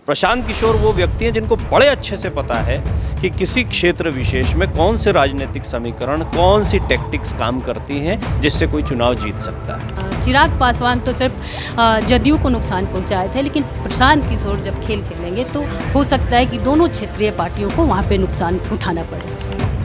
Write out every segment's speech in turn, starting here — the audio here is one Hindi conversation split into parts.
प्रशांत किशोर वो व्यक्ति हैं जिनको बड़े अच्छे से पता है कि किसी क्षेत्र विशेष में कौन से राजनीतिक समीकरण, कौन सी टैक्टिक्स काम करती हैं जिससे कोई चुनाव जीत सकता है। चिराग पासवान तो सिर्फ जदयू को नुकसान पहुंचाए थे, लेकिन प्रशांत किशोर जब खेल खेलेंगे तो हो सकता है कि दोनों क्षेत्रीय पार्टियों को वहाँ पे नुकसान उठाना पड़े।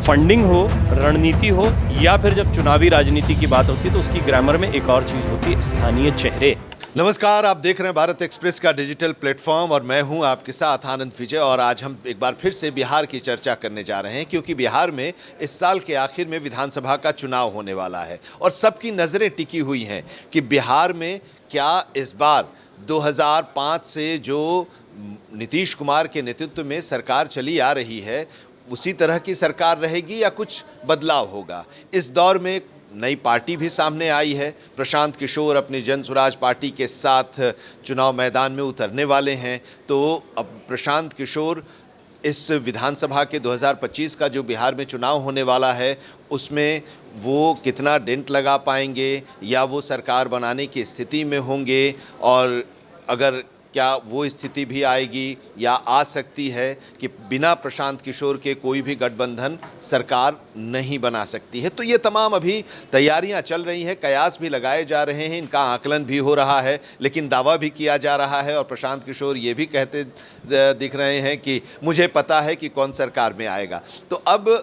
फंडिंग हो, रणनीति हो, या फिर जब चुनावी राजनीति की बात होती है तो उसकी ग्रामर में एक और चीज़ होती है, स्थानीय चेहरे। नमस्कार, आप देख रहे हैं भारत एक्सप्रेस का डिजिटल प्लेटफॉर्म और मैं हूं आपके साथ आनंद विजय। और आज हम एक बार फिर से बिहार की चर्चा करने जा रहे हैं, क्योंकि बिहार में इस साल के आखिर में विधानसभा का चुनाव होने वाला है और सबकी नज़रें टिकी हुई हैं कि बिहार में क्या इस बार 2005 से जो नीतीश कुमार के नेतृत्व में सरकार चली आ रही है उसी तरह की सरकार रहेगी या कुछ बदलाव होगा। इस दौर में नई पार्टी भी सामने आई है। प्रशांत किशोर अपनी जन स्वराज पार्टी के साथ चुनाव मैदान में उतरने वाले हैं। तो अब प्रशांत किशोर इस विधानसभा के 2025 का जो बिहार में चुनाव होने वाला है उसमें वो कितना डेंट लगा पाएंगे या वो सरकार बनाने की स्थिति में होंगे, और अगर क्या वो स्थिति भी आएगी या आ सकती है कि बिना प्रशांत किशोर के कोई भी गठबंधन सरकार नहीं बना सकती है। तो ये तमाम अभी तैयारियां चल रही हैं, कयास भी लगाए जा रहे हैं, इनका आकलन भी हो रहा है, लेकिन दावा भी किया जा रहा है। और प्रशांत किशोर ये भी कहते दिख रहे हैं कि मुझे पता है कि कौन सरकार में आएगा। तो अब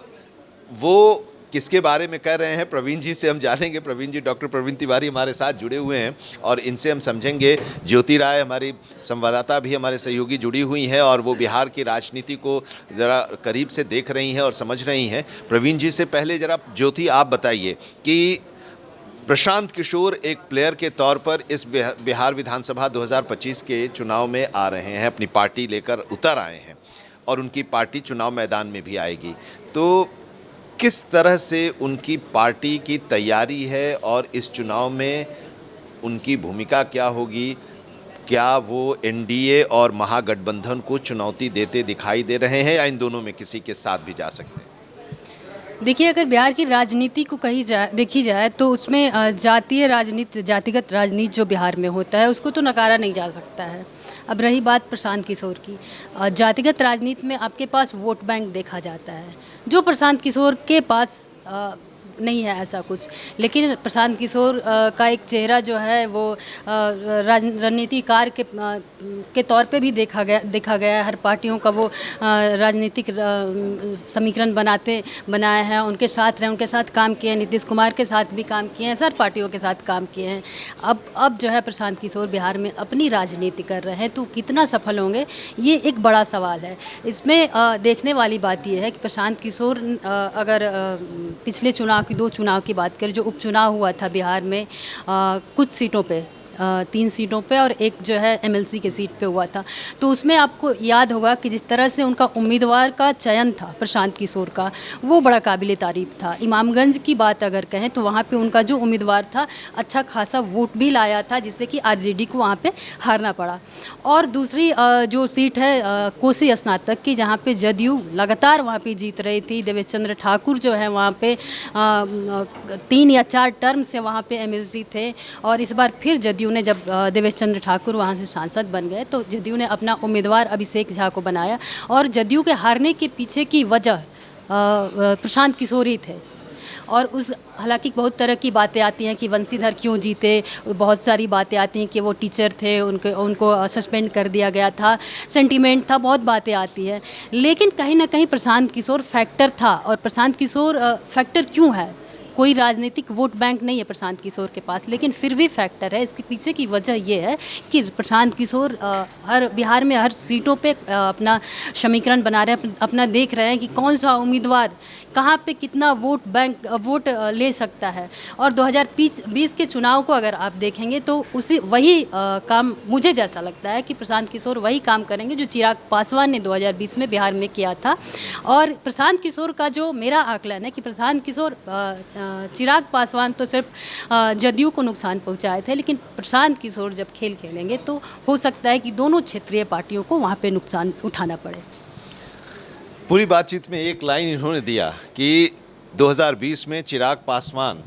वो किसके बारे में कह रहे हैं, प्रवीण जी से हम जानेंगे। प्रवीण जी, डॉक्टर प्रवीण तिवारी हमारे साथ जुड़े हुए हैं और इनसे हम समझेंगे। ज्योति राय हमारी संवाददाता भी हमारे सहयोगी जुड़ी हुई हैं और वो बिहार की राजनीति को ज़रा करीब से देख रही हैं और समझ रही हैं। प्रवीण जी से पहले ज़रा ज्योति आप बताइए कि प्रशांत किशोर एक प्लेयर के तौर पर इस बिहार विधानसभा 2025 के चुनाव में आ रहे हैं, अपनी पार्टी लेकर उतर आए हैं और उनकी पार्टी चुनाव मैदान में भी आएगी। तो किस तरह से उनकी पार्टी की तैयारी है और इस चुनाव में उनकी भूमिका क्या होगी? क्या वो एनडीए और महागठबंधन को चुनौती देते दिखाई दे रहे हैं या इन दोनों में किसी के साथ भी जा सकते हैं? देखिए, अगर बिहार की राजनीति को देखी जाए तो उसमें जातीय राजनीति, जातिगत राजनीति जो बिहार में होता है उसको तो नकारा नहीं जा सकता है। अब रही बात प्रशांत किशोर की, जातिगत राजनीति में आपके पास वोट बैंक देखा जाता है, जो प्रशांत किशोर के पास नहीं है ऐसा कुछ। लेकिन प्रशांत किशोर का एक चेहरा जो है वो रणनीतिकार के तौर पे भी देखा गया है। हर पार्टियों का वो राजनीतिक समीकरण बनाए हैं, उनके साथ रहे, उनके साथ काम किए हैं, नीतीश कुमार के साथ भी काम किए हैं, सर पार्टियों के साथ काम किए हैं। अब जो है प्रशांत किशोर बिहार में अपनी राजनीति कर रहे हैं, तो कितना सफल होंगे ये एक बड़ा सवाल है। इसमें देखने वाली बात यह है कि प्रशांत किशोर अगर पिछले चुनाव 2 चुनाव की बात करें, जो उपचुनाव हुआ था बिहार में कुछ सीटों पे, 3 सीटों पे और एक जो है एमएलसी के सीट पे हुआ था, तो उसमें आपको याद होगा कि जिस तरह से उनका उम्मीदवार का चयन था प्रशांत किशोर का, वो बड़ा काबिले तारीफ था। इमामगंज की बात अगर कहें तो वहाँ पे उनका जो उम्मीदवार था अच्छा खासा वोट भी लाया था, जिससे कि आरजेडी को वहाँ पे हारना पड़ा। और दूसरी जो सीट है कोसी स्नातक की, जहाँ पे जदयू लगातार वहाँ पे जीत रही थी, देवेश चंद्र ठाकुर जो है वहाँ पे 3 या 4 टर्म से वहाँ पे एमएलसी थे। और इस बार फिर जदयू ने, जब देवेश चंद्र ठाकुर वहाँ से सांसद बन गए, तो जदयू ने अपना उम्मीदवार अभिषेक झा को बनाया। और जदयू के हारने के पीछे की वजह प्रशांत किशोर ही थे। और उस हालांकि बहुत तरह की बातें आती हैं कि वंशीधर क्यों जीते, बहुत सारी बातें आती हैं कि वो टीचर थे, उनको सस्पेंड कर दिया गया था, सेंटीमेंट था, बहुत बातें आती है। लेकिन कहीं ना कहीं प्रशांत किशोर फैक्टर था। और प्रशांत किशोर फैक्टर क्यों है? कोई राजनीतिक वोट बैंक नहीं है प्रशांत किशोर के पास, लेकिन फिर भी फैक्टर है। इसके पीछे की वजह ये है कि प्रशांत किशोर हर बिहार में हर सीटों पे अपना समीकरण बना रहे हैं, अपना देख रहे हैं कि कौन सा उम्मीदवार कहाँ पे कितना वोट ले सकता है। और 2020 के चुनाव को अगर आप देखेंगे तो वही काम मुझे जैसा लगता है कि प्रशांत किशोर वही काम करेंगे जो चिराग पासवान ने 2020 में बिहार में किया था। और प्रशांत किशोर का जो मेरा आकलन है कि प्रशांत किशोर चिराग पासवान तो सिर्फ जदयू को नुकसान पहुंचाए थे, लेकिन प्रशांत किशोर जब खेल खेलेंगे तो हो सकता है कि दोनों क्षेत्रीय पार्टियों को वहाँ पे नुकसान उठाना पड़े। पूरी बातचीत में एक लाइन इन्होंने दिया कि 2020 में चिराग पासवान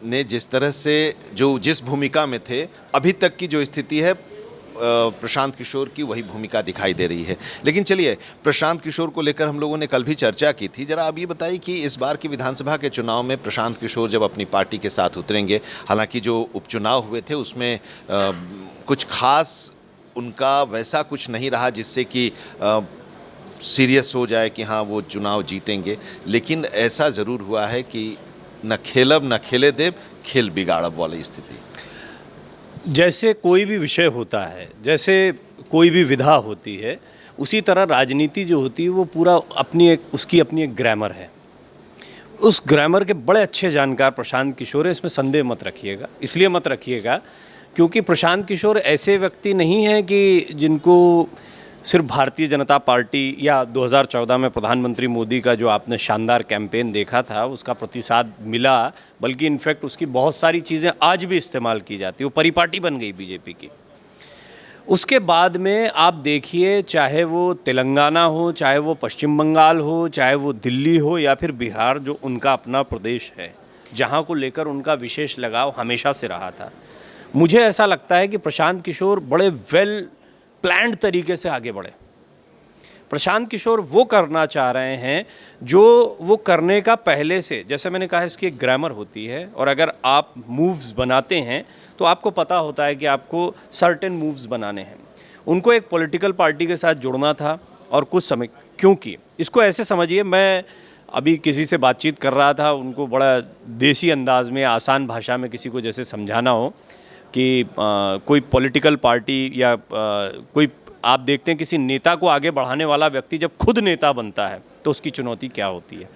ने जिस तरह से जिस भूमिका में थे, अभी तक की जो स्थिति है प्रशांत किशोर की वही भूमिका दिखाई दे रही है। लेकिन चलिए, प्रशांत किशोर को लेकर हम लोगों ने कल भी चर्चा की थी। जरा आप ये बताइए कि इस बार की विधानसभा के चुनाव में प्रशांत किशोर जब अपनी पार्टी के साथ उतरेंगे, हालांकि जो उपचुनाव हुए थे उसमें कुछ खास उनका वैसा कुछ नहीं रहा जिससे कि सीरियस हो जाए कि हाँ वो चुनाव जीतेंगे, लेकिन ऐसा ज़रूर हुआ है कि न खेलब न खेले देव, खेल बिगाड़ब वाली स्थिति। जैसे कोई भी विषय होता है, जैसे कोई भी विधा होती है, उसी तरह राजनीति जो होती है वो पूरा उसकी अपनी एक ग्रामर है। उस ग्रामर के बड़े अच्छे जानकार प्रशांत किशोर है, इसमें संदेह मत रखिएगा। इसलिए मत रखिएगा क्योंकि प्रशांत किशोर ऐसे व्यक्ति नहीं हैं कि जिनको सिर्फ भारतीय जनता पार्टी या 2014 में प्रधानमंत्री मोदी का जो आपने शानदार कैंपेन देखा था उसका प्रतिसाद मिला, बल्कि इनफैक्ट उसकी बहुत सारी चीज़ें आज भी इस्तेमाल की जाती, वो परिपाटी बन गई बीजेपी की। उसके बाद में आप देखिए, चाहे वो तेलंगाना हो, चाहे वो पश्चिम बंगाल हो, चाहे वो दिल्ली हो या फिर बिहार, जो उनका अपना प्रदेश है, जहाँ को लेकर उनका विशेष लगाव हमेशा से रहा था। मुझे ऐसा लगता है कि प्रशांत किशोर बड़े वेल प्लान्ड तरीके से आगे बढ़े। प्रशांत किशोर वो करना चाह रहे हैं जो वो करने का पहले से, जैसे मैंने कहा, इसकी एक ग्रामर होती है और अगर आप मूव्स बनाते हैं तो आपको पता होता है कि आपको सर्टेन मूव्स बनाने हैं। उनको एक पॉलिटिकल पार्टी के साथ जुड़ना था और कुछ समय, क्योंकि इसको ऐसे समझिए, मैं अभी किसी से बातचीत कर रहा था, उनको बड़ा देसी अंदाज में, आसान भाषा में किसी को जैसे समझाना हो कि कोई पॉलिटिकल पार्टी या कोई, आप देखते हैं किसी नेता को आगे बढ़ाने वाला व्यक्ति जब खुद नेता बनता है तो उसकी चुनौती क्या होती है।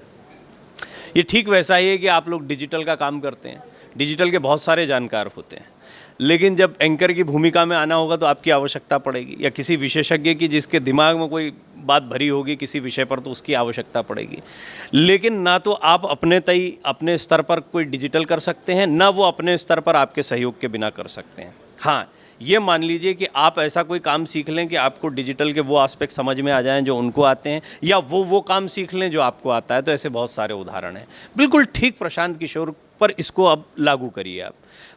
ये ठीक वैसा ही है कि आप लोग डिजिटल का काम करते हैं, डिजिटल के बहुत सारे जानकार होते हैं, लेकिन जब एंकर की भूमिका में आना होगा तो आपकी आवश्यकता पड़ेगी, या किसी विशेषज्ञ की जिसके दिमाग में कोई बात भरी होगी किसी विषय पर तो उसकी आवश्यकता पड़ेगी। लेकिन ना तो आप अपने स्तर पर कोई डिजिटल कर सकते हैं, ना वो अपने स्तर पर आपके सहयोग के बिना कर सकते हैं। हाँ, ये मान लीजिए कि आप ऐसा कोई काम सीख लें कि आपको डिजिटल के वो एस्पेक्ट समझ में आ जाएं जो उनको आते हैं, या वो काम सीख लें जो आपको आता है, तो ऐसे बहुत सारे उदाहरण हैं। बिल्कुल ठीक प्रशांत किशोर पर इसको अब लागू करिए आप।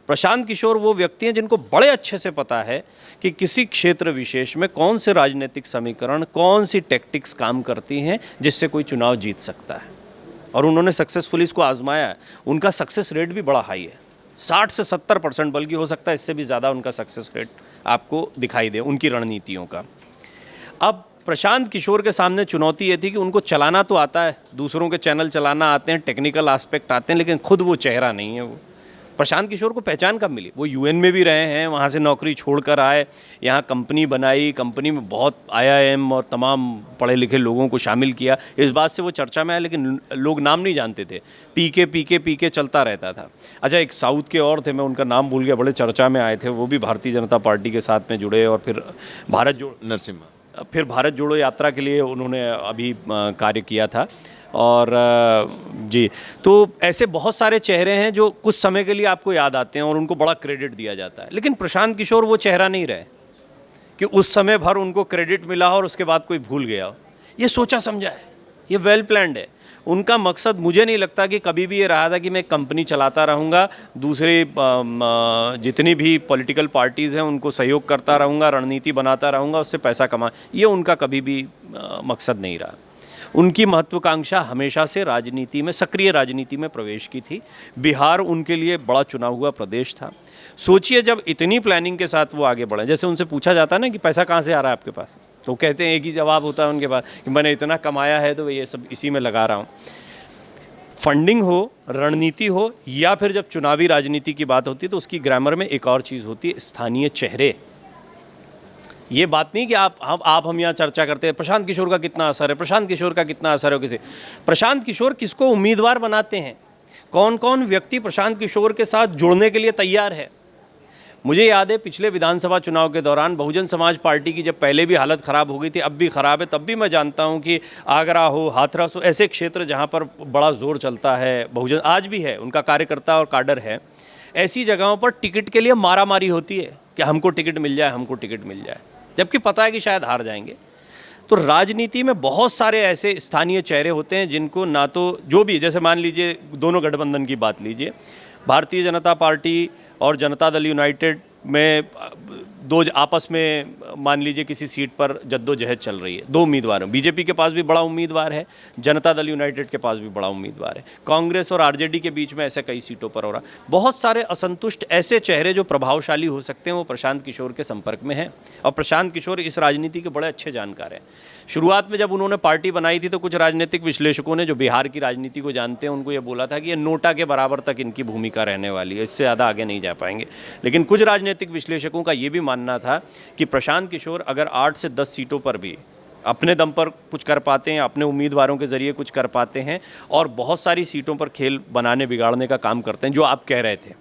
प्रशांत किशोर वो व्यक्ति हैं जिनको बड़े अच्छे से पता है कि किसी क्षेत्र विशेष में कौन से राजनीतिक समीकरण, कौन सी टैक्टिक्स काम करती हैं जिससे कोई चुनाव जीत सकता है, और उन्होंने सक्सेसफुली इसको आजमाया है। उनका सक्सेस रेट भी बड़ा हाई है, 60 से 70%, बल्कि हो सकता है इससे भी ज़्यादा उनका सक्सेस रेट आपको दिखाई दे उनकी रणनीतियों का। अब प्रशांत किशोर के सामने चुनौती ये थी कि उनको चलाना तो आता है, दूसरों के चैनल चलाना आते हैं, टेक्निकल एस्पेक्ट आते हैं, लेकिन खुद वो चेहरा नहीं है। वो प्रशांत किशोर को पहचान कब मिली? वो यूएन में भी रहे हैं, वहाँ से नौकरी छोड़कर आए, यहाँ कंपनी बनाई, कंपनी में बहुत आईआईएम और तमाम पढ़े लिखे लोगों को शामिल किया। इस बात से वो चर्चा में आए, लेकिन लोग नाम नहीं जानते थे। पीके चलता रहता था। अच्छा, एक साउथ के और थे, मैं उनका नाम भूल गया, बड़े चर्चा में आए थे, वो भी भारतीय जनता पार्टी के साथ में जुड़े और फिर भारत जोड़ो यात्रा के लिए उन्होंने अभी कार्य किया था। और जी, तो ऐसे बहुत सारे चेहरे हैं जो कुछ समय के लिए आपको याद आते हैं और उनको बड़ा क्रेडिट दिया जाता है, लेकिन प्रशांत किशोर वो चेहरा नहीं रहे कि उस समय भर उनको क्रेडिट मिला और उसके बाद कोई भूल गया। ये सोचा समझा है, ये वेल प्लान्ड है। उनका मकसद, मुझे नहीं लगता कि कभी भी ये रहा था कि मैं कंपनी चलाता रहूँगा, दूसरे जितनी भी पॉलिटिकल पार्टीज़ हैं उनको सहयोग करता रहूँगा, रणनीति बनाता रहूँगा, उससे पैसा कमा, ये उनका कभी भी मकसद नहीं रहा। उनकी महत्वाकांक्षा हमेशा से राजनीति में, सक्रिय राजनीति में प्रवेश की थी। बिहार उनके लिए बड़ा चुना हुआ प्रदेश था। सोचिए, जब इतनी प्लानिंग के साथ वो आगे बढ़े, जैसे उनसे पूछा जाता है ना कि पैसा कहाँ से आ रहा है आपके पास, तो कहते हैं, एक ही जवाब होता है उनके पास कि मैंने इतना कमाया है तो ये सब इसी में लगा रहा हूँ। फंडिंग हो, रणनीति हो, या फिर जब चुनावी राजनीति की बात होती है तो उसकी ग्रामर में एक और चीज़ होती है, स्थानीय चेहरे। ये बात नहीं कि हम यहाँ चर्चा करते हैं प्रशांत किशोर का कितना असर है, प्रशांत किशोर का कितना असर है किसी। प्रशांत किशोर किसको उम्मीदवार बनाते हैं, कौन कौन व्यक्ति प्रशांत किशोर के साथ जुड़ने के लिए तैयार है। मुझे याद है पिछले विधानसभा चुनाव के दौरान बहुजन समाज पार्टी की जब पहले भी हालत ख़राब हो गई थी, अब भी ख़राब है, तब भी मैं जानता हूँ कि आगरा हो, हाथरस हो, ऐसे क्षेत्र जहाँ पर बड़ा जोर चलता है, बहुजन आज भी है, उनका कार्यकर्ता और काडर है, ऐसी जगहों पर टिकट के लिए मारामारी होती है कि हमको टिकट मिल जाए, हमको टिकट मिल जाए, जबकि पता है कि शायद हार जाएंगे। तो राजनीति में बहुत सारे ऐसे स्थानीय चेहरे होते हैं जिनको ना तो, जो भी, जैसे मान लीजिए दोनों गठबंधन की बात लीजिए, भारतीय जनता पार्टी और जनता दल यूनाइटेड में दो आपस में मान लीजिए किसी सीट पर जद्दोजहद चल रही है, दो उम्मीदवार हैं, बीजेपी के पास भी बड़ा उम्मीदवार है, जनता दल यूनाइटेड के पास भी बड़ा उम्मीदवार है, कांग्रेस और आरजेडी के बीच में ऐसे कई सीटों पर हो रहा। बहुत सारे असंतुष्ट ऐसे चेहरे जो प्रभावशाली हो सकते हैं वो प्रशांत किशोर के संपर्क में हैं, और प्रशांत किशोर इस राजनीति के बड़े अच्छे जानकार हैं। शुरुआत में जब उन्होंने पार्टी बनाई थी तो कुछ राजनीतिक विश्लेषकों ने, जो बिहार की राजनीति को जानते हैं, उनको ये बोला था कि ये नोटा के बराबर तक इनकी भूमिका रहने वाली है, इससे ज़्यादा आगे नहीं जा पाएंगे। लेकिन कुछ राजनीतिक विश्लेषकों का ये भी मानना था कि प्रशांत किशोर अगर 8 से 10 सीटों पर भी अपने दम पर कुछ कर पाते हैं, अपने उम्मीदवारों के ज़रिए कुछ कर पाते हैं, और बहुत सारी सीटों पर खेल बनाने बिगाड़ने का काम करते हैं, जो आप कह रहे थे,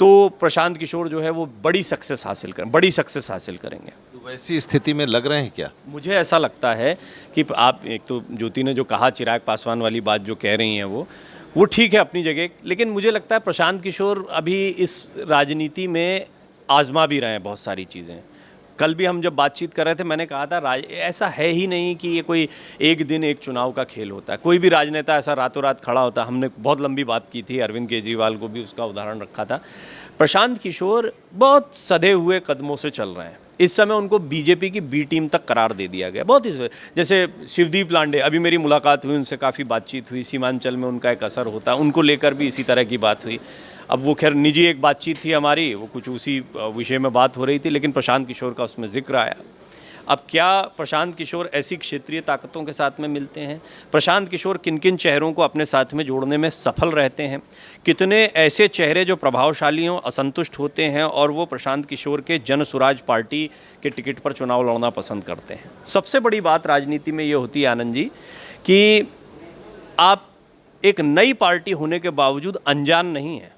तो प्रशांत किशोर जो है वो बड़ी सक्सेस हासिल करेंगे। तो वैसी स्थिति में लग रहे हैं क्या? मुझे ऐसा लगता है कि आप, एक तो ज्योति ने जो कहा चिराग पासवान वाली बात जो कह रही हैं वो ठीक है अपनी जगह, लेकिन मुझे लगता है प्रशांत किशोर अभी इस राजनीति में आजमा भी रहे हैं बहुत सारी चीज़ें। कल भी हम जब बातचीत कर रहे थे मैंने कहा था ऐसा है ही नहीं कि ये कोई एक दिन एक चुनाव का खेल होता है, कोई भी राजनेता ऐसा रातों रात खड़ा होता। हमने बहुत लंबी बात की थी, अरविंद केजरीवाल को भी उसका उदाहरण रखा था। प्रशांत किशोर बहुत सधे हुए कदमों से चल रहे हैं। इस समय उनको बीजेपी की बी टीम तक करार दे दिया गया, बहुत ही, जैसे शिवदीप लांडे, अभी मेरी मुलाकात हुई, उनसे काफ़ी बातचीत हुई, सीमांचल में उनका एक असर होता है, उनको लेकर भी इसी तरह की बात हुई। अब वो खैर निजी एक बातचीत थी हमारी, वो कुछ उसी विषय में बात हो रही थी, लेकिन प्रशांत किशोर का उसमें जिक्र आया। अब क्या प्रशांत किशोर ऐसी क्षेत्रीय ताकतों के साथ में मिलते हैं? प्रशांत किशोर किन किन चेहरों को अपने साथ में जोड़ने में सफल रहते हैं? कितने ऐसे चेहरे जो प्रभावशाली हों असंतुष्ट होते हैं और वो प्रशांत किशोर के जन स्वराज पार्टी के टिकट पर चुनाव लड़ना पसंद करते हैं? सबसे बड़ी बात राजनीति में ये होती है आनंद जी कि आप एक नई पार्टी होने के बावजूद अनजान नहीं हैं।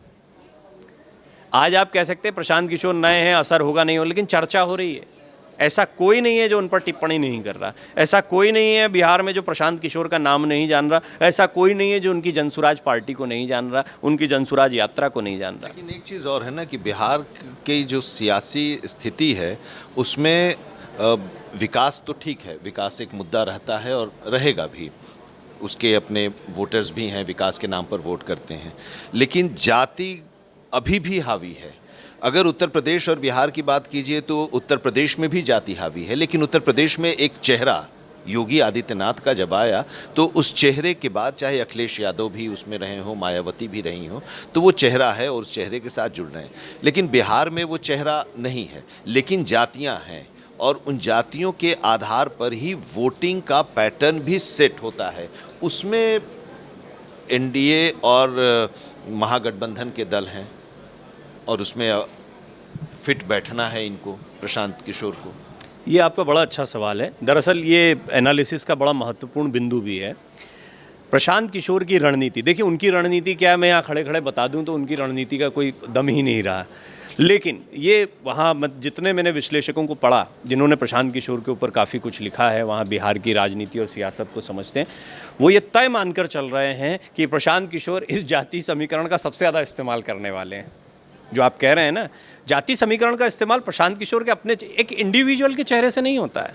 आज आप कह सकते हैं प्रशांत किशोर नए हैं, असर होगा नहीं हो, लेकिन चर्चा हो रही है। ऐसा कोई नहीं है जो उन पर टिप्पणी नहीं कर रहा, ऐसा कोई नहीं है बिहार में जो प्रशांत किशोर का नाम नहीं जान रहा, ऐसा कोई नहीं है जो उनकी जनसुराज पार्टी को नहीं जान रहा, उनकी जनसुराज यात्रा को नहीं जान रहा। लेकिन एक चीज़ और है ना कि बिहार की जो सियासी स्थिति है उसमें विकास तो ठीक है, विकास एक मुद्दा रहता है और रहेगा भी, उसके अपने वोटर्स भी हैं, विकास के नाम पर वोट करते हैं, लेकिन जाति अभी भी हावी है। अगर उत्तर प्रदेश और बिहार की बात कीजिए तो उत्तर प्रदेश में भी जाति हावी है, लेकिन उत्तर प्रदेश में एक चेहरा योगी आदित्यनाथ का जब आया तो उस चेहरे के बाद, चाहे अखिलेश यादव भी उसमें रहे हों, मायावती भी रही हों, तो वो चेहरा है और उस चेहरे के साथ जुड़ रहे हैं। लेकिन बिहार में वो चेहरा नहीं है, लेकिन जातियाँ हैं, और उन जातियों के आधार पर ही वोटिंग का पैटर्न भी सेट होता है। उसमें एनडीए और महागठबंधन के दल हैं और उसमें फिट बैठना है इनको, प्रशांत किशोर को। ये आपका बड़ा अच्छा सवाल है। दरअसल ये एनालिसिस का बड़ा महत्वपूर्ण बिंदु भी है। प्रशांत किशोर की रणनीति, देखिए उनकी रणनीति क्या है, मैं यहाँ खड़े खड़े बता दूँ तो उनकी रणनीति का कोई दम ही नहीं रहा। लेकिन ये वहाँ जितने मैंने विश्लेषकों को पढ़ा जिन्होंने प्रशांत किशोर के ऊपर काफ़ी कुछ लिखा है, वहाँ बिहार की राजनीति और सियासत को समझते हैं, वो ये तय मानकर चल रहे हैं कि प्रशांत किशोर इस जाति समीकरण का सबसे ज़्यादा इस्तेमाल करने वाले हैं। जो आप कह रहे हैं ना, जाति समीकरण का इस्तेमाल प्रशांत किशोर के अपने एक इंडिविजुअल के चेहरे से नहीं होता है।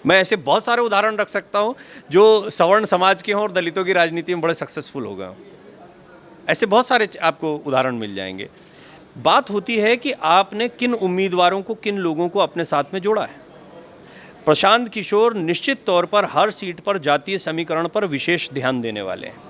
मैं ऐसे बहुत सारे उदाहरण रख सकता हूँ जो सवर्ण समाज के हों और दलितों की राजनीति में बड़े सक्सेसफुल हो गए हों। ऐसे बहुत सारे आपको उदाहरण मिल जाएंगे। बात होती है कि आपने किन उम्मीदवारों को, किन लोगों को अपने साथ में जोड़ा है। प्रशांत किशोर निश्चित तौर पर हर सीट पर जातीय समीकरण पर विशेष ध्यान देने वाले हैं।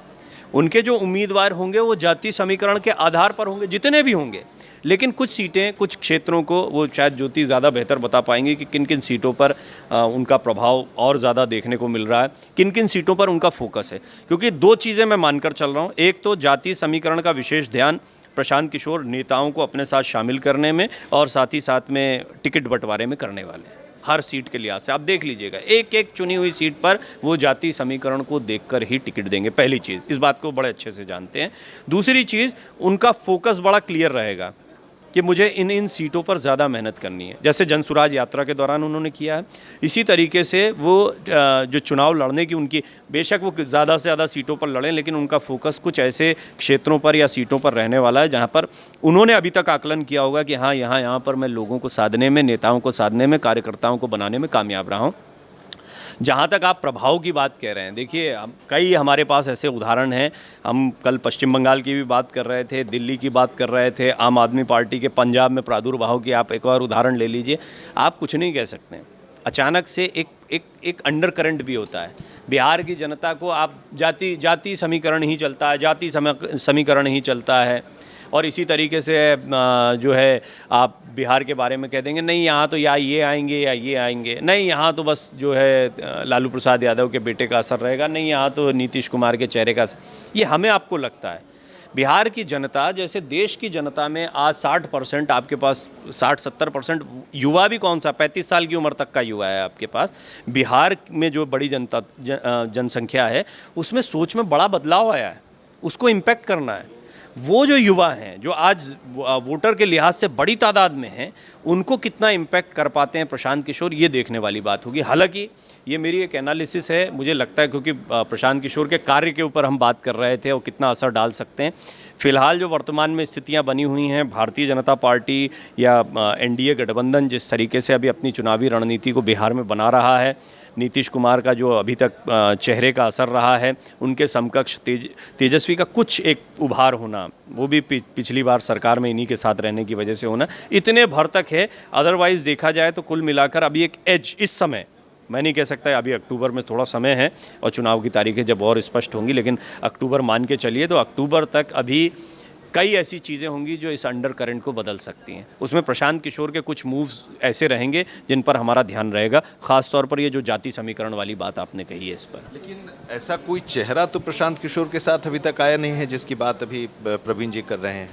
उनके जो उम्मीदवार होंगे वो जातीय समीकरण के आधार पर होंगे, जितने भी होंगे, लेकिन कुछ सीटें, कुछ क्षेत्रों को वो शायद ज्योति ज़्यादा बेहतर बता पाएंगे कि किन किन सीटों पर उनका प्रभाव और ज़्यादा देखने को मिल रहा है, किन किन सीटों पर उनका फोकस है। क्योंकि दो चीज़ें मैं मानकर चल रहा हूँ, एक तो जातीय समीकरण का विशेष ध्यान प्रशांत किशोर नेताओं को अपने साथ शामिल करने में और साथ ही साथ में टिकट बंटवारे में करने वाले हैं। हर सीट के लिहाज से आप देख लीजिएगा, एक एक चुनी हुई सीट पर वो जाति समीकरण को देखकर ही टिकट देंगे। पहली चीज़, इस बात को बड़े अच्छे से जानते हैं। दूसरी चीज़, उनका फोकस बड़ा क्लियर रहेगा कि मुझे इन सीटों पर ज़्यादा मेहनत करनी है। जैसे जनसुराज यात्रा के दौरान उन्होंने किया है, इसी तरीके से वो जो चुनाव लड़ने की उनकी, बेशक वो ज़्यादा से ज़्यादा सीटों पर लड़ें, लेकिन उनका फोकस कुछ ऐसे क्षेत्रों पर या सीटों पर रहने वाला है जहाँ पर उन्होंने अभी तक आकलन किया होगा कि हाँ, यहाँ पर मैं लोगों को साधने में, नेताओं को साधने में, कार्यकर्ताओं को बनाने में कामयाब रहा हूँ। जहाँ तक आप प्रभाव की बात कह रहे हैं, देखिए कई हमारे पास ऐसे उदाहरण हैं। हम कल पश्चिम बंगाल की भी बात कर रहे थे, दिल्ली की बात कर रहे थे, आम आदमी पार्टी के पंजाब में प्रादुर्भाव की आप एक और उदाहरण ले लीजिए। आप कुछ नहीं कह सकते, अचानक से एक अंडर करंट भी होता है। बिहार की जनता को आप जाति समीकरण ही चलता है, जाति समीकरण ही चलता है, और इसी तरीके से जो है आप बिहार के बारे में कह देंगे नहीं यहाँ तो या ये आएंगे या ये आएंगे, नहीं यहाँ तो बस जो है लालू प्रसाद यादव के बेटे का असर रहेगा, नहीं यहाँ तो नीतीश कुमार के चेहरे का असर। ये हमें आपको लगता है। बिहार की जनता जैसे देश की जनता में आज 60% आपके पास 60-70% युवा भी कौन सा 35 साल की उम्र तक का युवा है आपके पास। बिहार में जो बड़ी जनसंख्या है उसमें सोच में बड़ा बदलाव आया है, उसको इम्पैक्ट करना है। वो जो युवा हैं जो आज वोटर के लिहाज से बड़ी तादाद में हैं, उनको कितना इम्पैक्ट कर पाते हैं प्रशांत किशोर, ये देखने वाली बात होगी। हालांकि ये मेरी एक एनालिसिस है, मुझे लगता है क्योंकि प्रशांत किशोर के कार्य के ऊपर हम बात कर रहे थे और कितना असर डाल सकते हैं। फिलहाल जो वर्तमान में स्थितियां बनी हुई हैं, भारतीय जनता पार्टी या एनडीए गठबंधन जिस तरीके से अभी अपनी चुनावी रणनीति को बिहार में बना रहा है, नीतीश कुमार का जो अभी तक चेहरे का असर रहा है, उनके समकक्ष तेजस्वी का कुछ एक उभार होना, वो भी पिछली बार सरकार में इन्हीं के साथ रहने की वजह से होना, इतने भर तक है। अदरवाइज़ देखा जाए तो कुल मिलाकर अभी एक एज इस समय मैं नहीं कह सकता, अभी अक्टूबर में थोड़ा समय है और चुनाव की तारीखें जब और स्पष्ट होंगी, लेकिन अक्टूबर मान के चलिए तो अक्टूबर तक अभी कई ऐसी चीज़ें होंगी जो इस अंडर करंट को बदल सकती हैं। उसमें प्रशांत किशोर के कुछ मूव्स ऐसे रहेंगे जिन पर हमारा ध्यान रहेगा, ख़ास तौर पर ये जो जाति समीकरण वाली बात आपने कही है इस पर। लेकिन ऐसा कोई चेहरा तो प्रशांत किशोर के साथ अभी तक आया नहीं है जिसकी बात अभी प्रवीण जी कर रहे हैं।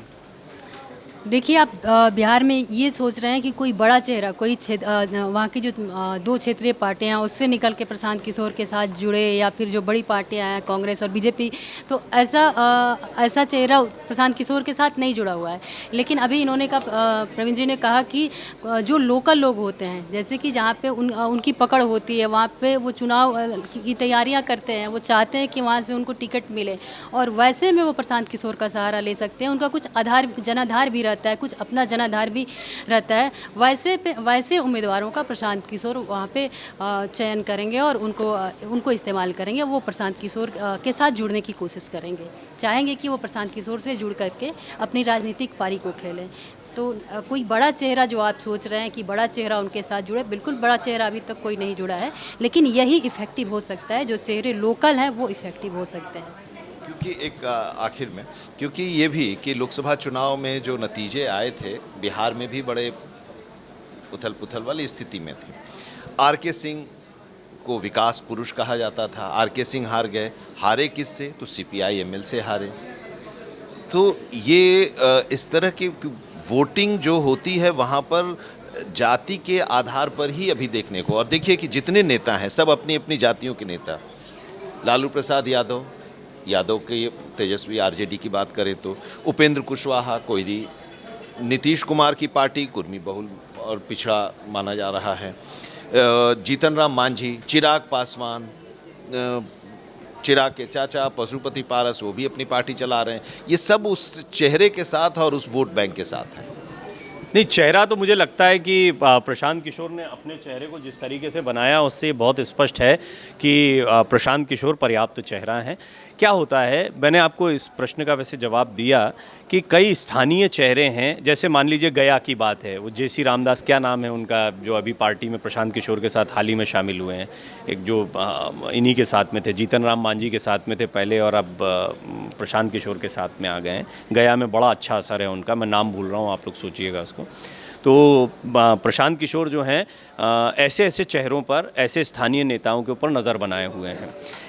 देखिए, आप बिहार में ये सोच रहे हैं कि कोई बड़ा चेहरा, कोई वहाँ की जो दो क्षेत्रीय पार्टियाँ हैं उससे निकल के प्रशांत किशोर के साथ जुड़े, या फिर जो बड़ी पार्टियाँ हैं कांग्रेस और बीजेपी, तो ऐसा चेहरा प्रशांत किशोर के साथ नहीं जुड़ा हुआ है। लेकिन अभी इन्होंने कहा, प्रवीण जी ने कहा कि जो लोकल लोग होते हैं, जैसे कि जहाँ पे उनकी पकड़ होती है, वहाँ पे वो चुनाव की तैयारियाँ करते हैं, वो चाहते हैं कि वहाँ से उनको टिकट मिले, और वैसे में वो प्रशांत किशोर का सहारा ले सकते हैं। उनका कुछ जनाधार भी रहता है, कुछ अपना जनाधार भी रहता है। वैसे उम्मीदवारों का प्रशांत किशोर वहाँ पे चयन करेंगे और उनको इस्तेमाल करेंगे। वो प्रशांत किशोर के साथ जुड़ने की कोशिश करेंगे, चाहेंगे कि वो प्रशांत किशोर से जुड़ करके अपनी राजनीतिक पारी को खेलें। तो कोई बड़ा चेहरा जो आप सोच रहे हैं कि बड़ा चेहरा उनके साथ जुड़े, बिल्कुल बड़ा चेहरा अभी तक कोई नहीं जुड़ा है, लेकिन यही इफ़ेक्टिव हो सकता है। जो चेहरे लोकल हैं वो इफ़ेक्टिव हो सकते हैं। क्योंकि एक आखिर में, क्योंकि ये भी कि लोकसभा चुनाव में जो नतीजे आए थे बिहार में भी बड़े उथल पुथल वाली स्थिति में थी। आर.के. सिंह को विकास पुरुष कहा जाता था, आर.के. सिंह हार गए। हारे किससे? तो CPI-ML से हारे। तो ये इस तरह की वोटिंग जो होती है वहाँ पर जाति के आधार पर ही अभी देखने को, और देखिए कि जितने नेता हैं सब अपनी अपनी जातियों के नेता। लालू प्रसाद यादव के तेजस्वी RJD की बात करें तो उपेंद्र कुशवाहा कोयरी, नीतीश कुमार की पार्टी कुर्मी बहुल और पिछड़ा माना जा रहा है, जीतन राम मांझी, चिराग पासवान, चिराग के चाचा पशुपति पारस, वो भी अपनी पार्टी चला रहे हैं। ये सब उस चेहरे के साथ और उस वोट बैंक के साथ है। नहीं, चेहरा तो मुझे लगता है कि प्रशांत किशोर ने अपने चेहरे को जिस तरीके से बनाया उससे बहुत स्पष्ट है कि प्रशांत किशोर पर्याप्त चेहरा हैं। क्या होता है, मैंने आपको इस प्रश्न का वैसे जवाब दिया कि कई स्थानीय चेहरे हैं। जैसे मान लीजिए गया की बात है, वो JC रामदास, क्या नाम है उनका, जो अभी पार्टी में प्रशांत किशोर के साथ हाल ही में शामिल हुए हैं, एक जो इन्हीं के साथ में थे, जीतन राम मांझी के साथ में थे पहले और अब प्रशांत किशोर के साथ में आ गए हैं। गया में बड़ा अच्छा असर है उनका, मैं नाम भूल रहा हूँ, आप लोग सोचिएगा उसको। तो प्रशांत किशोर जो हैं ऐसे ऐसे चेहरों पर, ऐसे स्थानीय नेताओं के ऊपर नज़र बनाए हुए हैं।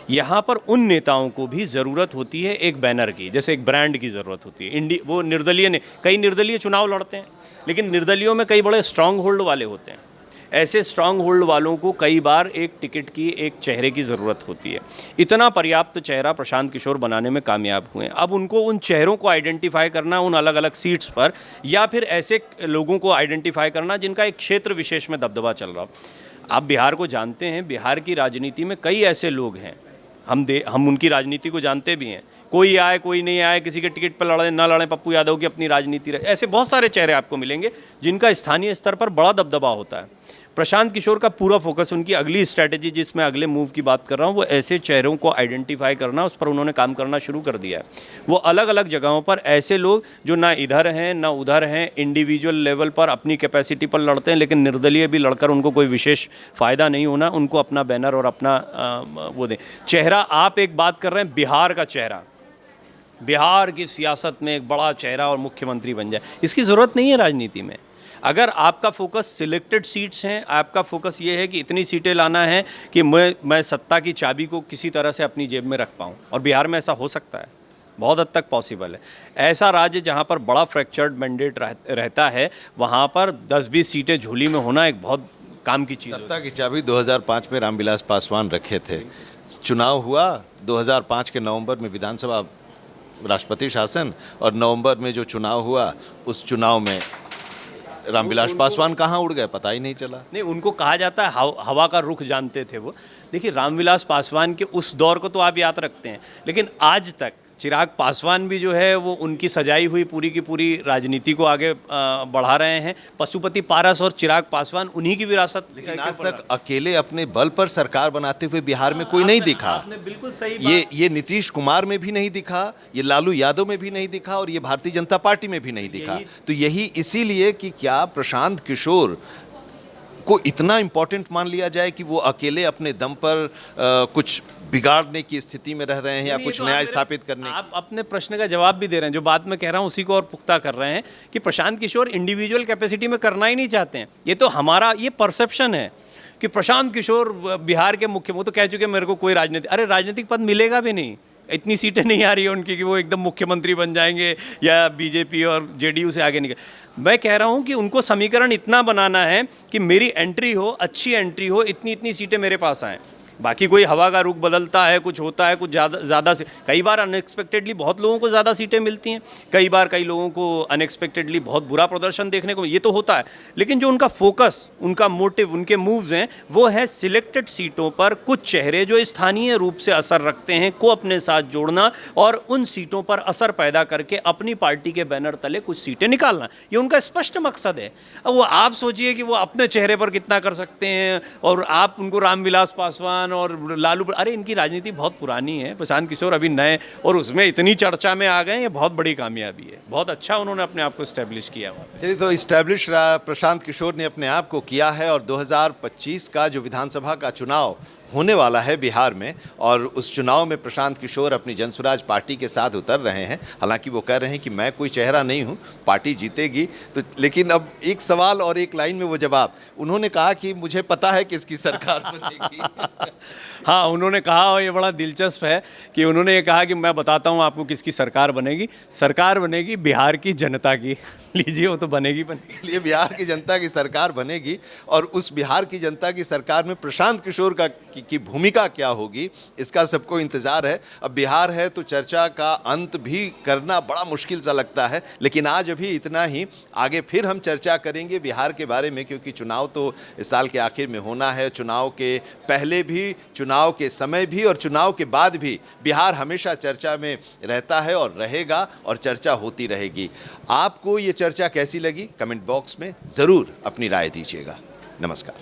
यहाँ पर उन नेताओं को भी ज़रूरत होती है एक बैनर की, जैसे एक ब्रांड की ज़रूरत होती है। वो निर्दलीय ने कई निर्दलीय चुनाव लड़ते हैं, लेकिन निर्दलीयों में कई बड़े स्ट्रांग होल्ड वाले होते हैं। ऐसे स्ट्रांग होल्ड वालों को कई बार एक टिकट की, एक चेहरे की ज़रूरत होती है। इतना पर्याप्त चेहरा प्रशांत किशोर बनाने में कामयाब हुए हैं। अब उनको उन चेहरों को आइडेंटिफाई करना उन अलग अलग सीट्स पर, या फिर ऐसे लोगों को आइडेंटिफाई करना जिनका एक क्षेत्र विशेष में दबदबा चल रहा हो। आप बिहार को जानते हैं, बिहार की राजनीति में कई ऐसे लोग हैं, हम उनकी राजनीति को जानते भी हैं। कोई आए कोई नहीं आए, किसी के टिकट पर लड़े ना लड़े, पप्पू यादव की अपनी राजनीति रहे, ऐसे बहुत सारे चेहरे आपको मिलेंगे जिनका स्थानीय स्तर पर बड़ा दबदबा होता है। प्रशांत किशोर का पूरा फोकस, उनकी अगली स्ट्रैटेजी जिसमें अगले मूव की बात कर रहा हूँ, वो ऐसे चेहरों को आइडेंटिफाई करना, उस पर उन्होंने काम करना शुरू कर दिया है। वो अलग अलग जगहों पर ऐसे लोग जो ना इधर हैं ना उधर हैं, इंडिविजुअल लेवल पर अपनी कैपेसिटी पर लड़ते हैं, लेकिन निर्दलीय भी लड़कर उनको कोई विशेष फ़ायदा नहीं होना, उनको अपना बैनर और अपना वो दें चेहरा। आप एक बात कर रहे हैं बिहार का चेहरा, बिहार की सियासत में एक बड़ा चेहरा और मुख्यमंत्री बन जाए, इसकी ज़रूरत नहीं है राजनीति में। अगर आपका फोकस सिलेक्टेड सीट्स हैं, आपका फोकस ये है कि इतनी सीटें लाना है कि मैं सत्ता की चाबी को किसी तरह से अपनी जेब में रख पाऊँ, और बिहार में ऐसा हो सकता है, बहुत हद तक पॉसिबल है। ऐसा राज्य जहाँ पर बड़ा फ्रैक्चर्ड मैंडेट रहता है, वहाँ पर 10-20 सीटें झोली में होना एक बहुत काम की चीज़। सत्ता की चाबी 2005 में रामविलास पासवान रखे थे, चुनाव हुआ 2005 के नवंबर में, विधानसभा राष्ट्रपति शासन, और नवंबर में जो चुनाव हुआ उस चुनाव में रामविलास पासवान कहाँ उड़ गए पता ही नहीं चला। नहीं, उनको कहा जाता है हवा का रुख जानते थे वो। देखिए, रामविलास पासवान के उस दौर को तो आप याद रखते हैं, लेकिन आज तक चिराग पासवान भी जो है वो उनकी सजाई हुई पूरी की पूरी राजनीति को आगे बढ़ा रहे हैं। पशुपति पारस और चिराग पासवान उन्हीं की विरासत। लेकिन आज तक अकेले अपने बल पर सरकार बनाते हुए बिहार में कोई नहीं दिखा। आपने बिल्कुल सही बात। ये नीतीश कुमार में भी नहीं दिखा, ये लालू यादव में भी नहीं दिखा, और ये भारतीय जनता पार्टी में भी नहीं दिखा। तो यही इसीलिए कि क्या प्रशांत किशोर को इतना इम्पोर्टेंट मान लिया जाए कि वो अकेले अपने दम पर कुछ बिगाड़ने की स्थिति में रह रहे हैं या कुछ नया स्थापित करने। आप अपने प्रश्न का जवाब भी दे रहे हैं, जो बात मैं कह रहा हूं उसी को और पुख्ता कर रहे हैं कि प्रशांत किशोर इंडिविजुअल कैपेसिटी में करना ही नहीं चाहते हैं। ये तो हमारा ये परसेप्शन है कि प्रशांत किशोर बिहार के मुख्य, वो तो कह चुके मेरे को कोई राजनीतिक पद मिलेगा भी नहीं, इतनी सीटें नहीं आ रही है उनकी कि वो एकदम मुख्यमंत्री बन जाएंगे या बीजेपी और जेडीयू से आगे निकल। मैं कह रहा हूं कि उनको समीकरण इतना बनाना है कि मेरी एंट्री हो, अच्छी एंट्री हो, इतनी सीटें मेरे पास आएँ। बाकी कोई हवा का रुख बदलता है, कुछ होता है, कुछ ज़्यादा से, कई बार अनएक्सपेक्टेडली बहुत लोगों को ज़्यादा सीटें मिलती हैं, कई बार कई लोगों को अनएक्सपेक्टेडली बहुत बुरा प्रदर्शन देखने को, ये तो होता है। लेकिन जो उनका फोकस, उनका मोटिव, उनके मूव्स हैं, वो है सिलेक्टेड सीटों पर कुछ चेहरे जो स्थानीय रूप से असर रखते हैं को अपने साथ जोड़ना और उन सीटों पर असर पैदा करके अपनी पार्टी के बैनर तले कुछ सीटें निकालना। ये उनका स्पष्ट मकसद है। अब वो आप सोचिए कि वो अपने चेहरे पर कितना कर सकते हैं, और आप उनको रामविलास पासवान और लालू, अरे इनकी राजनीति बहुत पुरानी है। प्रशांत किशोर अभी नए और उसमें इतनी चर्चा में आ गए, ये बहुत बड़ी कामयाबी है। बहुत अच्छा उन्होंने अपने आप को इस्टेब्लिश किया हुआ। चलिए, तो इस्टेब्लिश प्रशांत किशोर ने अपने आप को किया है, और 2025 का जो विधानसभा का चुनाव होने वाला है बिहार में, और उस चुनाव में प्रशांत किशोर अपनी जनसुराज पार्टी के साथ उतर रहे हैं। हालांकि वो कह रहे हैं कि मैं कोई चेहरा नहीं हूं, पार्टी जीतेगी। तो लेकिन अब एक सवाल और एक लाइन में वो जवाब, उन्होंने कहा कि मुझे पता है किसकी सरकार बनेगी। हाँ, उन्होंने कहा, और ये बड़ा दिलचस्प है कि उन्होंने ये कहा कि मैं बताता हूँ आपको किसकी सरकार बनेगी। सरकार बनेगी बिहार की जनता की। लीजिए, वो तो बनेगी। ये बिहार की जनता की सरकार बनेगी, और उस बिहार की जनता की सरकार में प्रशांत किशोर की भूमिका क्या होगी, इसका सबको इंतजार है। अब बिहार है तो चर्चा का अंत भी करना बड़ा मुश्किल सा लगता है, लेकिन आज अभी इतना ही। आगे फिर हम चर्चा करेंगे बिहार के बारे में, क्योंकि चुनाव तो इस साल के आखिर में होना है। चुनाव के पहले भी, चुनाव के समय भी और चुनाव के बाद भी बिहार हमेशा चर्चा में रहता है और रहेगा, और चर्चा होती रहेगी। आपको ये चर्चा कैसी लगी, कमेंट बॉक्स में ज़रूर अपनी राय दीजिएगा। नमस्कार।